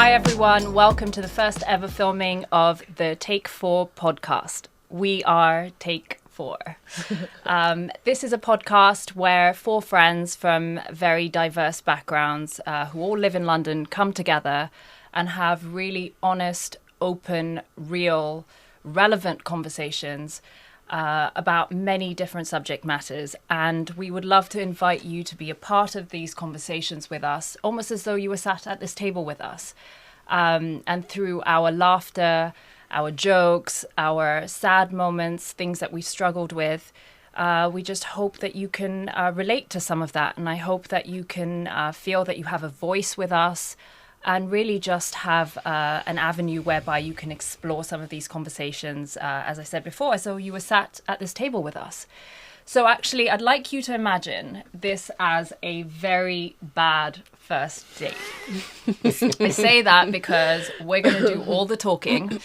Hi everyone, welcome to the first ever filming of the Take 4 podcast. We are Take 4. This is a podcast where 4 friends from very diverse backgrounds who all live in London come together and have really honest, open, real, relevant conversations about many different subject matters, and we would love to invite you to be a part of these conversations with us, almost as though you were sat at this table with us. And through our laughter, our jokes, our sad moments, things that we struggled with, we just hope that you can relate to some of that, and I hope that you can feel that you have a voice with us, and really just have an avenue whereby you can explore some of these conversations, as I said before, so you were sat at this table with us. So actually, I'd like you to imagine this as a very bad first date. I say that because we're going to do all the talking,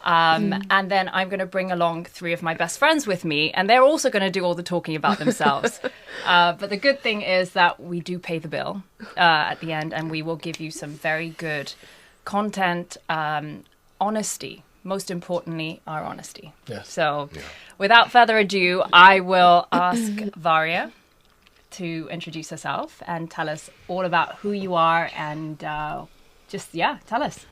and then I'm going to bring along 3 of my best friends with me, and they're also going to do all the talking about themselves. But the good thing is that we do pay the bill at the end, and we will give you some very good content, honesty. Most importantly, our honesty. Yes. So without further ado, I will ask Varja to introduce herself and tell us all about who you are, and tell us.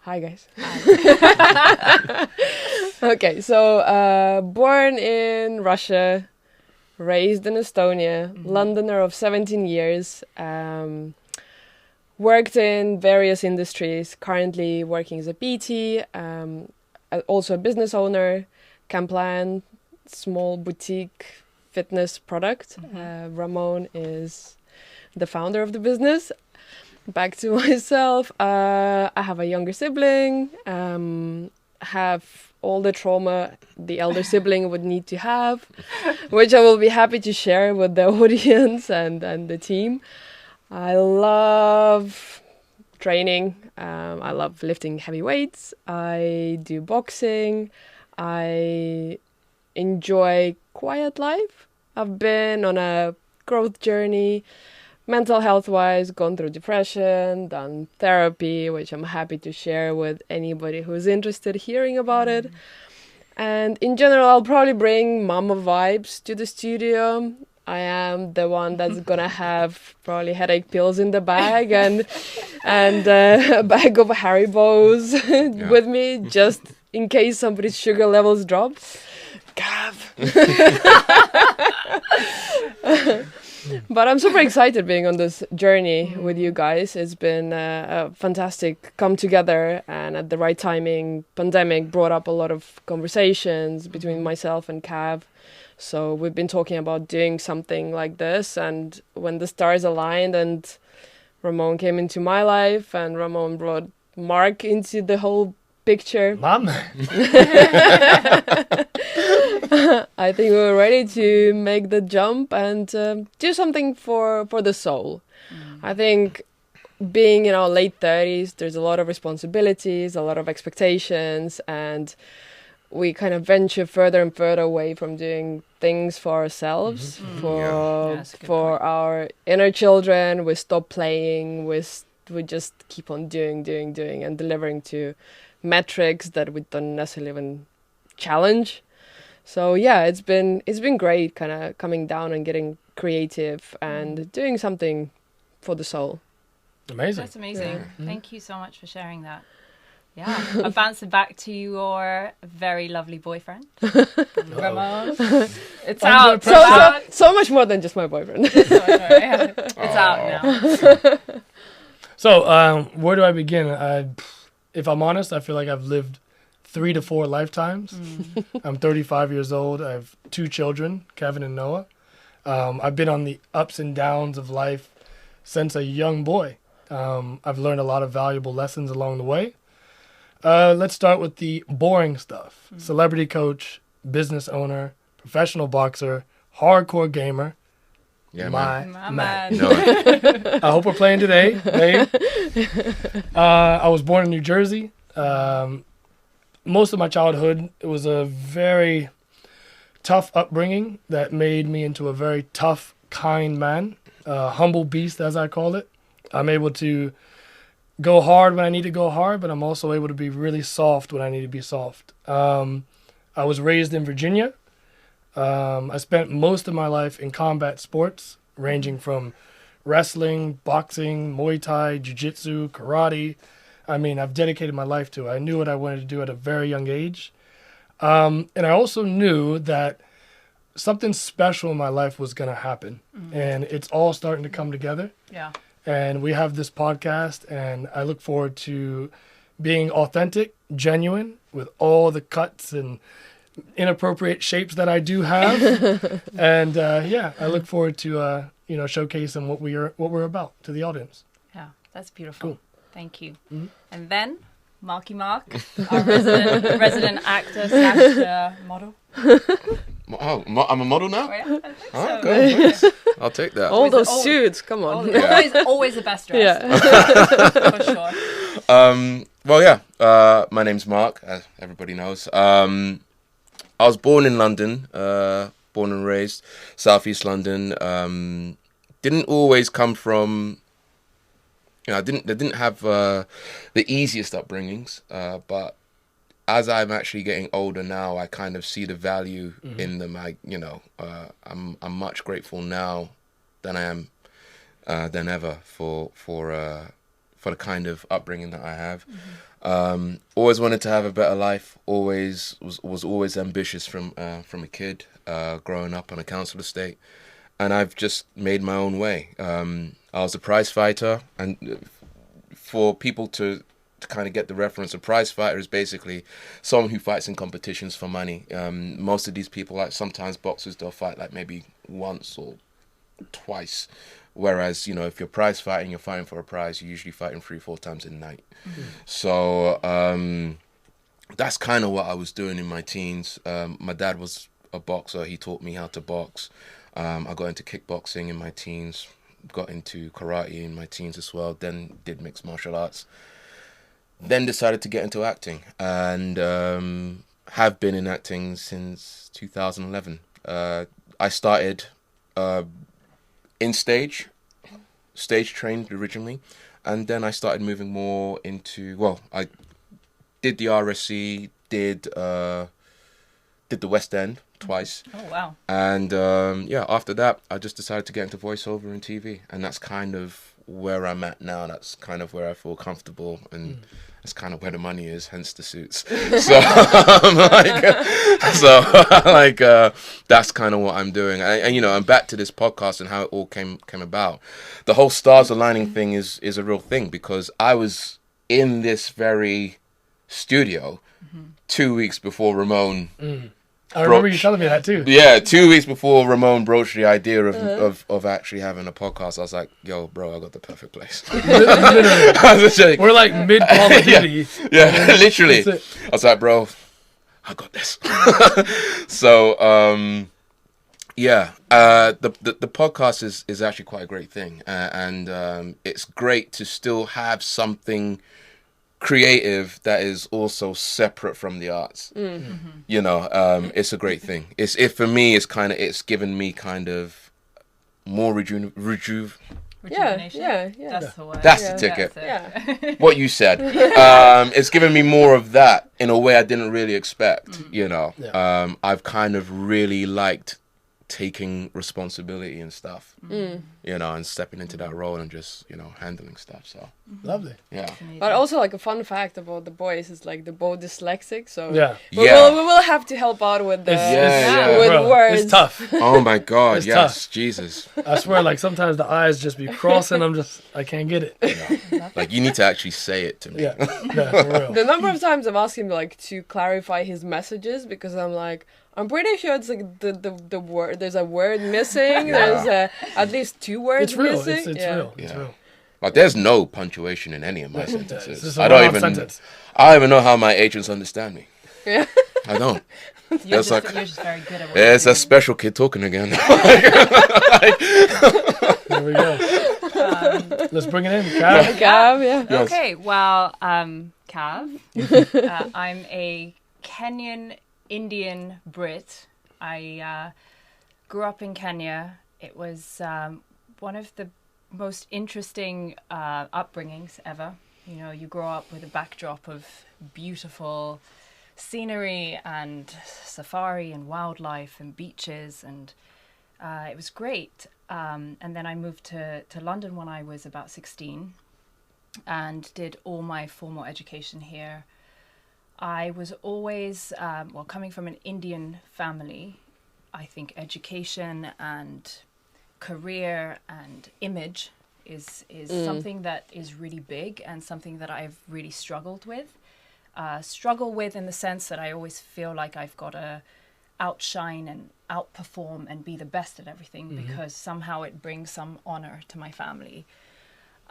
Hi, guys. Hi. Okay, so born in Russia, raised in Estonia, Londoner of 17 years, worked in various industries, currently working as a PT, also a business owner, can plan small boutique fitness product. Ramon is the founder of the business. Back to myself, I have a younger sibling, have all the trauma the elder sibling would need to have, which I will be happy to share with the audience and the team. I love training. I love lifting heavy weights. I do boxing. I enjoy quiet life. I've been on a growth journey, mental health-wise, gone through depression, done therapy, which I'm happy to share with anybody who's interested hearing about it. And in general, I'll probably bring mama vibes to the studio. I am the one that's gonna have probably headache pills in the bag and a bag of Haribos with me, just in case somebody's sugar levels drop. Gav. But I'm super excited being on this journey with you guys. It's been a fantastic come together, and at the right timing, pandemic brought up a lot of conversations between myself and Cav. So we've been talking about doing something like this, and when the stars aligned and Ramon came into my life and Ramon brought Mark into the whole picture. Mom. I think we were ready to make the jump and do something for the soul. I think being in our late 30s, there's a lot of responsibilities, a lot of expectations, and we kind of venture further and further away from doing things for ourselves, for our inner children. We stop playing, we just keep on doing and delivering to metrics that we don't necessarily even challenge. So yeah, it's been great kind of coming down and getting creative and doing something for the soul. Amazing. That's amazing. Thank you so much for sharing that. Yeah, I'll bounce it back to your very lovely boyfriend, Ramon. It's out. So much more than just my boyfriend. It's out now. So, where do I begin? If I'm honest, I feel like I've lived 3 to 4 lifetimes. I'm 35 years old. I have 2 children, Kevin and Noah. I've been on the ups and downs of life since a young boy. I've learned a lot of valuable lessons along the way. Let's start with the boring stuff. Celebrity coach, business owner, professional boxer, hardcore gamer. Yeah, My man. No, I hope we're playing today, babe. I was born in New Jersey. Most of my childhood, it was a very tough upbringing that made me into a very tough, kind man. Humble beast, as I call it. I'm able to go hard when I need to go hard, but I'm also able to be really soft when I need to be soft. I was raised in Virginia. I spent most of my life in combat sports, ranging from wrestling, boxing, Muay Thai, Jiu-Jitsu, karate. I mean, I've dedicated my life to it. I knew what I wanted to do at a very young age. And I also knew that something special in my life was going to happen. And it's all starting to come together. Yeah. And we have this podcast, and I look forward to being authentic, genuine, with all the cuts and inappropriate shapes that I do have. And I look forward to showcasing what we're about to the audience. Yeah, that's beautiful. Cool. Thank you. Mm-hmm. And then Marky Mark, our resident actor / model. I'm a model now? Oh, yeah, I think Oh, so. cool. Nice. I'll take that. All those always- suits, come on. Always the best dressed. Yeah. For sure. My name's Mark, as everybody knows. I was born in London, born and raised, Southeast London. Didn't always come from, I didn't have the easiest upbringings, but as I'm actually getting older now, I kind of see the value in them. I'm much grateful now than I am than ever for the kind of upbringing that I have. Always wanted to have a better life. Always was always ambitious from a kid, growing up on a council estate, and I've just made my own way. I was a prize fighter, and for people to kind of get the reference, a prize fighter is basically someone who fights in competitions for money. Most of these people, like sometimes boxers, they'll fight like maybe once or twice. Whereas, if you're prize fighting, you're fighting for a prize, you're usually fighting 3-4 times a night. So that's kind of what I was doing in my teens. My dad was a boxer. He taught me how to box. I got into kickboxing in my teens, got into karate in my teens as well, then did mixed martial arts. Then decided to get into acting, and have been in acting since 2011. I started in stage trained originally, and then I started moving more into, I did the RSC, did the West End twice. Oh, wow. And after that, I just decided to get into voiceover and TV, and that's kind of where I'm at now. That's kind of where I feel comfortable, and that's kind of where the money is, hence the suits. So, that's kind of what I'm doing. And I'm back to this podcast and how it all came about. The whole stars aligning thing is a real thing, because I was in this very studio 2 weeks before Ramon. I remember you telling me that too. Yeah, 2 weeks before Ramon broached the idea of actually having a podcast. I was like, yo, bro, I got the perfect place. Literally. We're like mid-Call of Duty. Yeah, literally. I was like, bro, I got this. So, the podcast is actually quite a great thing. And it's great to still have something creative that is also separate from the arts. It's a great thing. For me, it's given me kind of more Rejuvenation. Yeah. That's the word. That's the ticket. That's it. Yeah. What you said. It's given me more of that in a way I didn't really expect. I've kind of really liked taking responsibility and stuff, and stepping into that role and just, handling stuff. So Lovely. yeah. But also, like, a fun fact about the boys is, like, they're both dyslexic, so we will have to help out with the with Bro, words. it's tough. Oh my God, It's yes, tough. Jesus. I swear, like, sometimes the eyes just be crossing. I can't get it. Like, you need to actually say it to me. Yeah, for real. The number of times I've asked him, like, to clarify his messages, because I'm like, I'm pretty sure it's like the word. There's a word missing. Yeah. There's at least 2 words It's real. missing. It's real. It's real. Like, there's no punctuation in any of my It's sentences. just a I don't one-off even. sentence. I don't even know how my agents understand me. Yeah. I don't. You're It's like- just very good at what There's you a special kid talking again. There we go. Let's bring it in, Cav. Gav, yeah. do. Okay, well, Cav, I'm a Kenyan Indian Brit. I grew up in Kenya. It was one of the most interesting upbringings ever. you know, you grow up with a backdrop of beautiful scenery and safari and wildlife and beaches, and it was great. And then I moved to London when I was about 16 and did all my formal education here. I was always, coming from an Indian family, I think education and career and image is something that is really big and something that I've really struggled with. Struggle with in the sense that I always feel like I've got to outshine and outperform and be the best at everything because somehow it brings some honor to my family.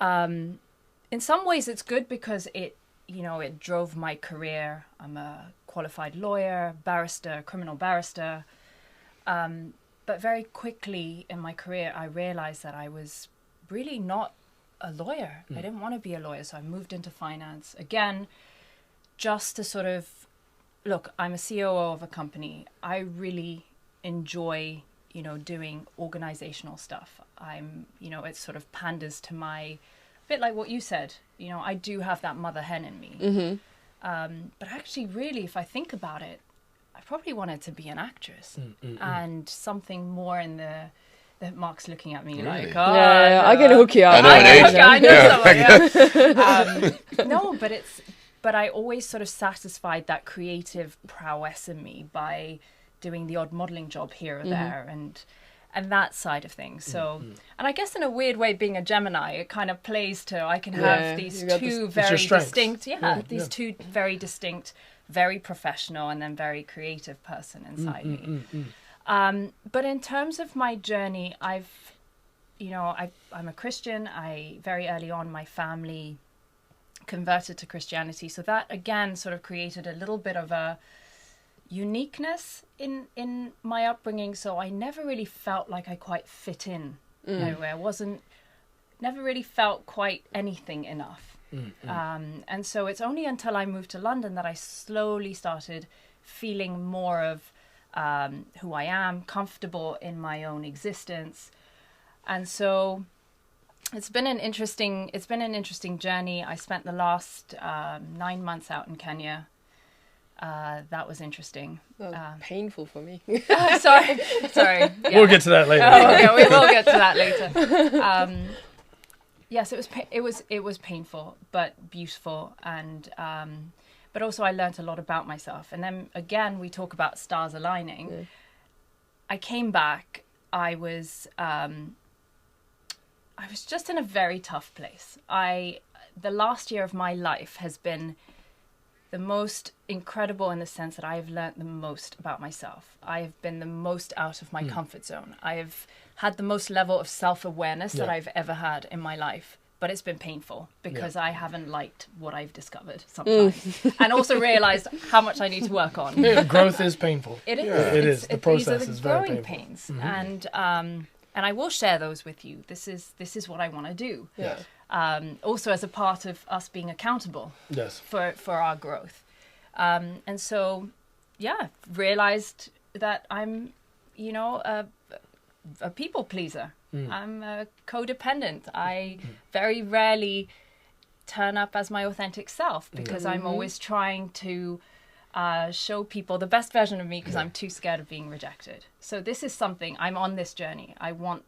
In some ways it's good because it drove my career. I'm a qualified lawyer, barrister, criminal barrister. But very quickly in my career, I realized that I was really not a lawyer. I didn't want to be a lawyer. So I moved into finance again, just to sort of, look, I'm a COO of a company. I really enjoy, doing organizational stuff. It sort of panders to my, bit like what you said, I do have that mother hen in me. But actually, really, if I think about it, I probably wanted to be an actress and something more in the Mark's looking at me like, oh, yeah, I can hook you up. I know someone, yeah. No, but I always sort of satisfied that creative prowess in me by doing the odd modeling job here or there and that side of things. So, and I guess in a weird way, being a Gemini, it kind of plays to, I can have these two very distinct, two very distinct, very professional and then very creative person inside me. But in terms of my journey, I'm a Christian. Very early on, my family converted to Christianity. So that again sort of created a little bit of a uniqueness in my upbringing. So I never really felt like I quite fit in nowhere. Never really felt quite anything enough. And so it's only until I moved to London that I slowly started feeling more of who I am, comfortable in my own existence. And so it's been an interesting journey. I spent the last 9 months out in Kenya. That was interesting. That was painful for me. Sorry. Yeah. We'll get to that later. Yeah, we will get to that later. Yes, it was painful, but beautiful, and but also I learned a lot about myself. And then again, we talk about stars aligning. Yeah. I came back. I was just in a very tough place. The last year of my life has been the most incredible in the sense that I have learned the most about myself. I have been the most out of my comfort zone. I have had the most level of self-awareness that I've ever had in my life. But it's been painful because I haven't liked what I've discovered sometimes. And also realized how much I need to work on. Yeah, growth is painful. It is. Yeah. It is. The process is very painful. Pains. And I will share those with you. This is what I want to do. Yeah. Also as a part of us being accountable for our growth. And so, realized that I'm, a people pleaser. I'm a codependent. I very rarely turn up as my authentic self because I'm always trying to show people the best version of me because I'm too scared of being rejected. So this is something, I'm on this journey. I want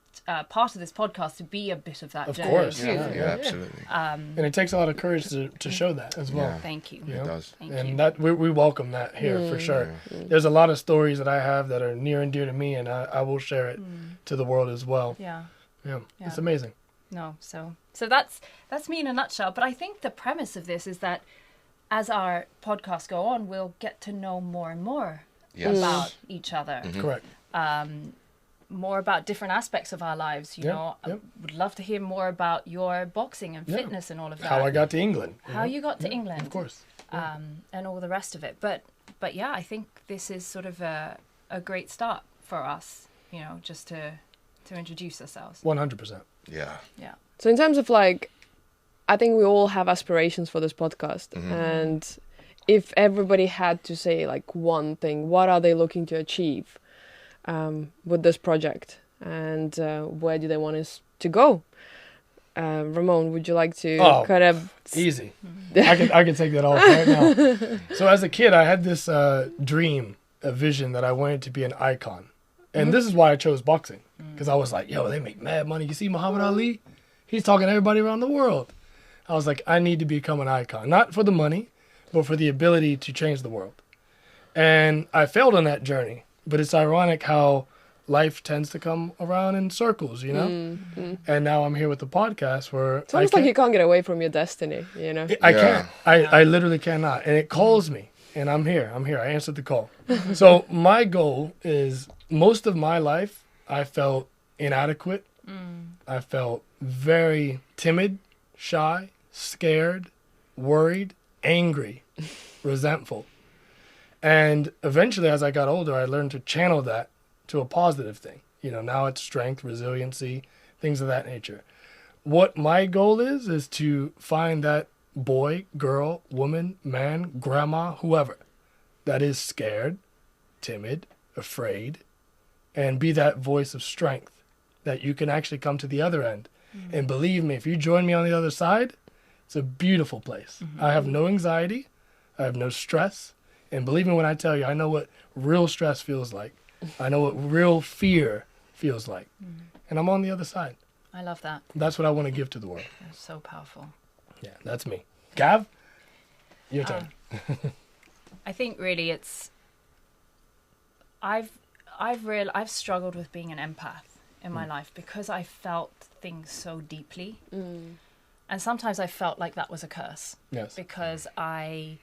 part of this podcast to be a bit of that journey. Of course. Too. Yeah, absolutely. And it takes a lot of courage to show that as well. Yeah. Thank you. It does. Thank and you. that we welcome that here for sure. There's a lot of stories that I have that are near and dear to me, and I will share it to the world as well. Yeah. It's amazing. No, so that's me in a nutshell. But I think the premise of this is that as our podcasts go on, we'll get to know more and more about each other. Correct. More about different aspects of our lives. I would love to hear more about your boxing and fitness and all of that. How I got to England. How you got to England. Of course. And all the rest of it. But yeah, I think this is sort of a great start for us, just to introduce ourselves. 100%. Yeah. So in terms of I think we all have aspirations for this podcast. And if everybody had to say one thing, what are they looking to achieve with this project? And where do they want us to go? Ramon, would you like to kind of... Easy. I can take that off right now. So as a kid, I had this dream, a vision that I wanted to be an icon. And this is why I chose boxing. Because I was like, yo, they make mad money. You see Muhammad Ali? He's talking to everybody around the world. I was like, I need to become an icon. Not for the money, but for the ability to change the world. And I failed on that journey. But it's ironic how life tends to come around in circles, you know? And now I'm here with the podcast where it's almost like you can't get away from your destiny, you know? I can't. I literally cannot. And it calls me. And I'm here. I answered the call. So my goal is, most of my life, I felt inadequate. I felt very timid, shy, scared, worried, angry, resentful. And eventually, as I got older, I learned to channel that to a positive thing. You know, now it's strength, resiliency, things of that nature. What my goal is to find that boy, girl, woman, man, grandma, whoever, that is scared, timid, afraid, and be that voice of strength that you can actually come to the other end. And believe me, if you join me on the other side, it's a beautiful place. I have no anxiety. I have no stress. And believe me when I tell you, I know what real stress feels like. I know what real fear feels like. And I'm on the other side. I love that. That's what I want to give to the world. That's so powerful. Yeah, that's me. Gav, your turn. I think really it's... I've struggled with being an empath in my life because I felt things so deeply. And sometimes I felt like that was a curse. Yes. Because I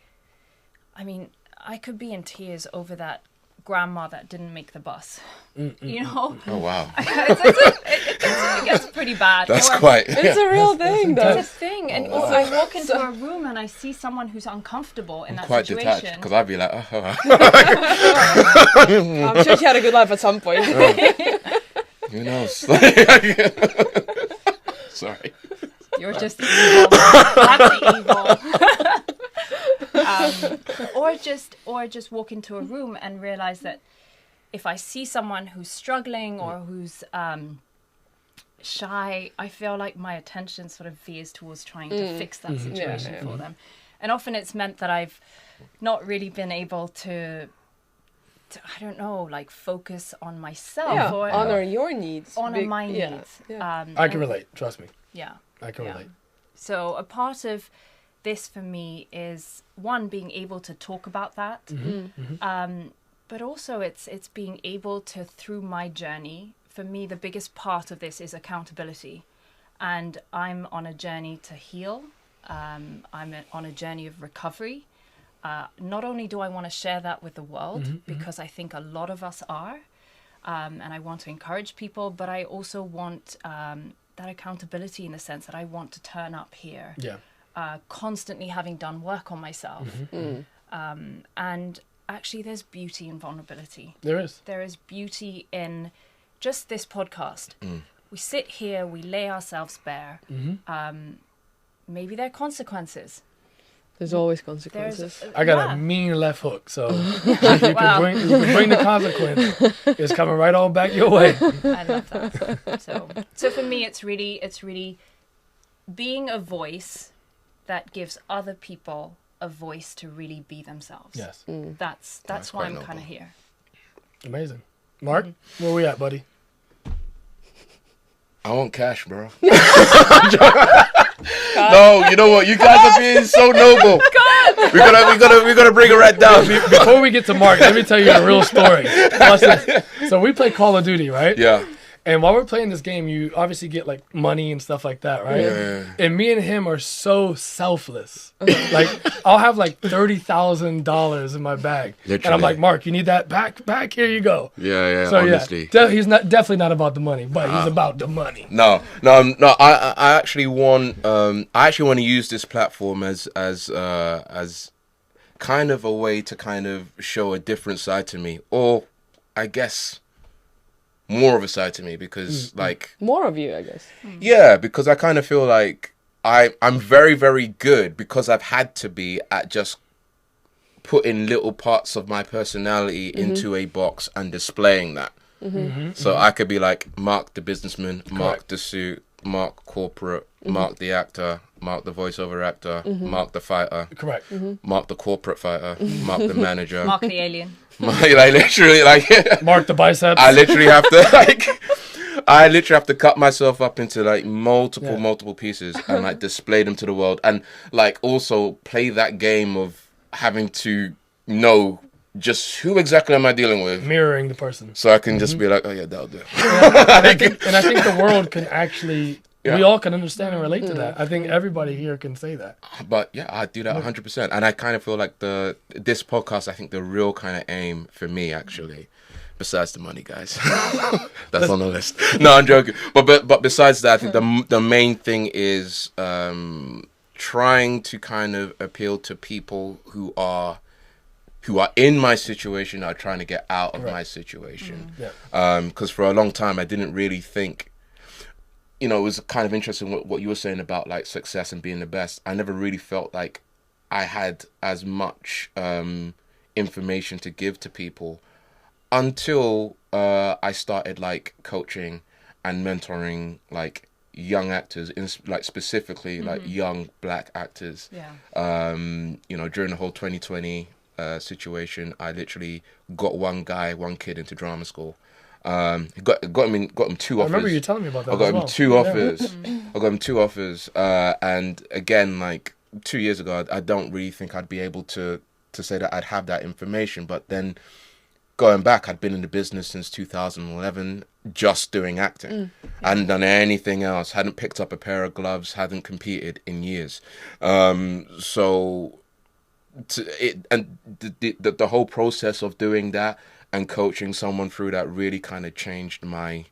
mean, I could be in tears over that grandma that didn't make the bus. You know? Oh, wow. It gets pretty bad. That's Or, quite... It's a real thing, though. It's a thing. And or I walk into a room and I see someone who's uncomfortable in that quite situation. detached, because I'd be like, I'm sure she had a good life at some point. who knows? Sorry. You're just evil. That's evil. Or just walk into a room and realize that if I see someone who's struggling or who's shy, I feel like my attention sort of veers towards trying to fix that situation for them. And often it's meant that I've not really been able to I don't know, like focus on myself or honor your needs. Honor my needs. Yeah. I can relate, trust me. Yeah. I can relate. So a part of this for me is, one, being able to talk about that. But also it's being able to, through my journey, for me, the biggest part of this is accountability. And I'm on a journey to heal. I'm on a journey of recovery. Not only do I want to share that with the world, because I think a lot of us are, and I want to encourage people, but I also want that accountability in the sense that I want to turn up here, constantly having done work on myself. And actually there's beauty in vulnerability. There is. There is beauty in just this podcast. We sit here, we lay ourselves bare. Maybe there are consequences. There's always consequences. I got a mean left hook, so you can bring the consequence. It's coming right on back your way. I love that. So for me, it's really being a voice that gives other people a voice to really be themselves. Yes. That's why I'm kind of here. Amazing. Mark, where we at, buddy? I want cash, bro. No, you know what? You guys are being so noble. We gotta bring it right down. Before we get to Mark, let me tell you a real story. So we play Call of Duty, right? Yeah. And while we're playing this game, you obviously get like money and stuff like that, right? Yeah. And me and him are so selfless. Like I'll have like $30,000 in my bag, Literally. and I'm like, Mark, you need that back? Here you go. Yeah. So honestly. he's definitely not about the money, but he's about the money. No. I actually want to use this platform as kind of a way to kind of show a different side to me, or I guess more of a side to me, because like more of you, I guess. Yeah, because I kind of feel like I'm very, very good, because I've had to be, at just putting little parts of my personality into a box and displaying that. So I could be like Mark the businessman, Mark the suit, Mark corporate, Mark the actor, Mark the voiceover actor, Mark the fighter, Correct. Mark the corporate fighter, Mark the manager. Mark the alien. Like literally, like Mark the biceps. I literally have to cut myself up into like multiple pieces and like display them to the world, and like also play that game of having to know just who exactly am I dealing with, Mirroring the person. so I can just be like, oh yeah, that'll do. And I think the world can actually, Yeah. we all can understand and relate to that. I think everybody here can say that. But yeah, I do that 100%, and I kind of feel like this podcast, I think the real kind of aim for me actually, besides the money, guys, that's on the list. No, I'm joking. But besides that, I think the main thing is trying to kind of appeal to people who are in my situation, are trying to get out of my situation. Because for a long time I didn't really think, you know, it was kind of interesting what you were saying about like success and being the best. I never really felt like I had as much information to give to people until I started like coaching and mentoring like young actors, like specifically like young black actors. You know, during the whole 2020 situation, I literally got one kid into drama school. Got him 2 offers. I remember you telling me about that. I got as him well. 2 offers. I got him 2 offers. And again, like 2 years ago, I don't really think I'd be able to say that I'd have that information. But then going back, I'd been in the business since 2011, just doing acting. Hadn't done anything else. Hadn't picked up a pair of gloves. Hadn't competed in years. So the whole process of doing that and coaching someone through that really kind of changed my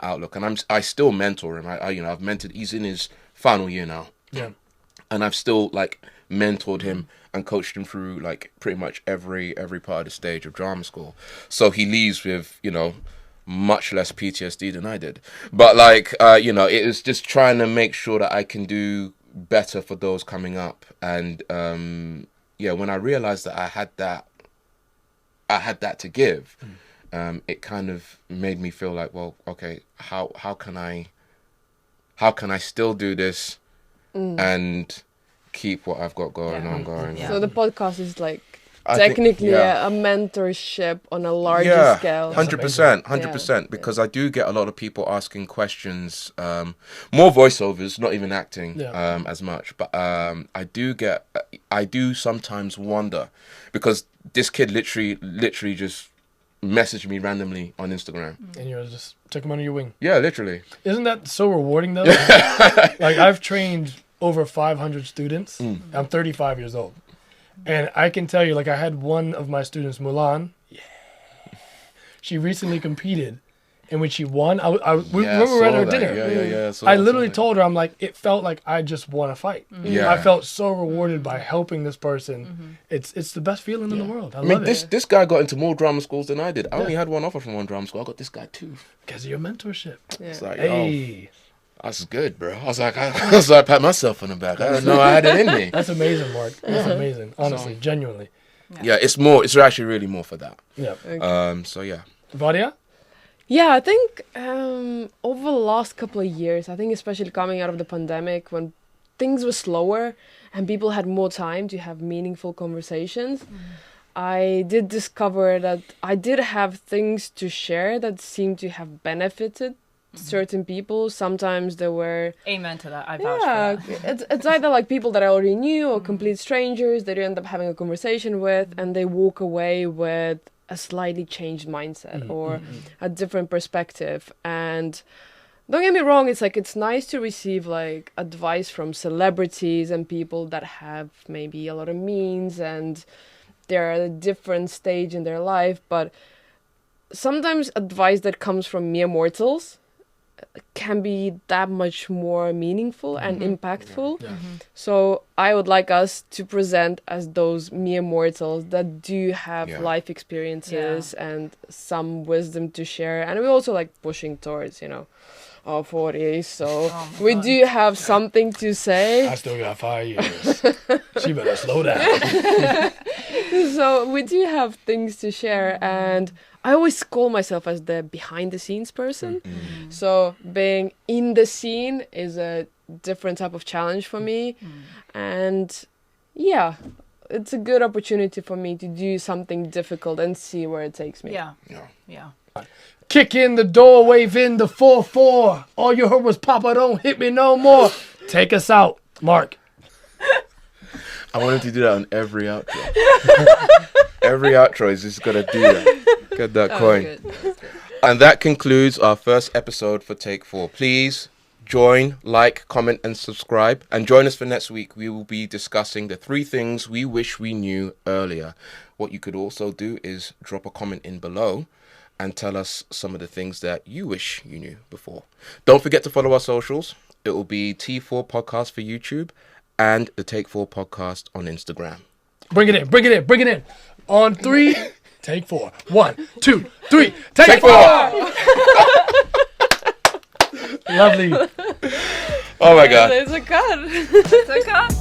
outlook. And I still mentor him. I've mentored. He's in his final year now. Yeah. And I've still like mentored him and coached him through like pretty much every part of the stage of drama school. So he leaves with, you know, much less PTSD than I did. But like you know, it was just trying to make sure that I can do better for those coming up. And yeah, when I realized that I had that to give, it kind of made me feel like, well, okay, how can I still do this and keep what I've got going on. So the podcast is like I think, technically a mentorship on a larger scale. 100%, because I do get a lot of people asking questions, more voiceovers, not even acting as much, but I do sometimes wonder, because this kid literally just messaged me randomly on Instagram. And you just took him under your wing. Yeah, literally. Isn't that so rewarding though? Like I've trained over 500 students. I'm 35 years old. And I can tell you, like I had one of my students, Mulan. Yeah. She recently competed. And when she won, we were at her dinner. Yeah. I literally told her, I'm like, it felt like I just won a fight. Yeah. I felt so rewarded by helping this person. It's the best feeling in the world. I love it. This guy got into more drama schools than I did. I only had one offer from one drama school. I got this guy 2. Because of your mentorship. Yeah. It's like, Hey. that's good, bro. I was like, pat myself on the back. I didn't know I had it in me. That's amazing, Mark. That's amazing. Honestly, genuinely. Yeah, it's actually really more for that. Yeah. Okay. So yeah. Varja? Yeah, I think over the last couple of years, I think especially coming out of the pandemic, when things were slower and people had more time to have meaningful conversations, I did discover that I did have things to share that seemed to have benefited certain people. Sometimes there were Amen to that. I vouch for that. it's either like people that I already knew or complete strangers that you end up having a conversation with, and they walk away with a slightly changed mindset or a different perspective. And don't get me wrong, it's like it's nice to receive like advice from celebrities and people that have maybe a lot of means and they're at a different stage in their life, but sometimes advice that comes from mere mortals can be that much more meaningful and impactful. So I would like us to present as those mere mortals that do have life experiences and some wisdom to share, and we're also like pushing towards, you know, our 40s, so we do have something to say. I still got 5 years. She better slow down. So we do have things to share, and I always call myself as the behind the scenes person. So being in the scene is a different type of challenge for me. And yeah, it's a good opportunity for me to do something difficult and see where it takes me. Yeah. Kick in the door, wave in the 4-4. All you heard was Papa, don't hit me no more. Take us out, Mark. I wanted to do that on every outro. Every outro is just got to do that. Get that coin. Good. And that concludes our first episode for Take 4. Please join, like, comment, and subscribe. And join us for next week. We will be discussing the 3 things we wish we knew earlier. What you could also do is drop a comment in below and tell us some of the things that you wish you knew before. Don't forget to follow our socials. It will be T4 Podcast for YouTube and the Take 4 Podcast on Instagram. Bring it in. On 3, take 4. 1, 2, 3, take 4! Lovely. Oh my God. It's a cut. It's a cut.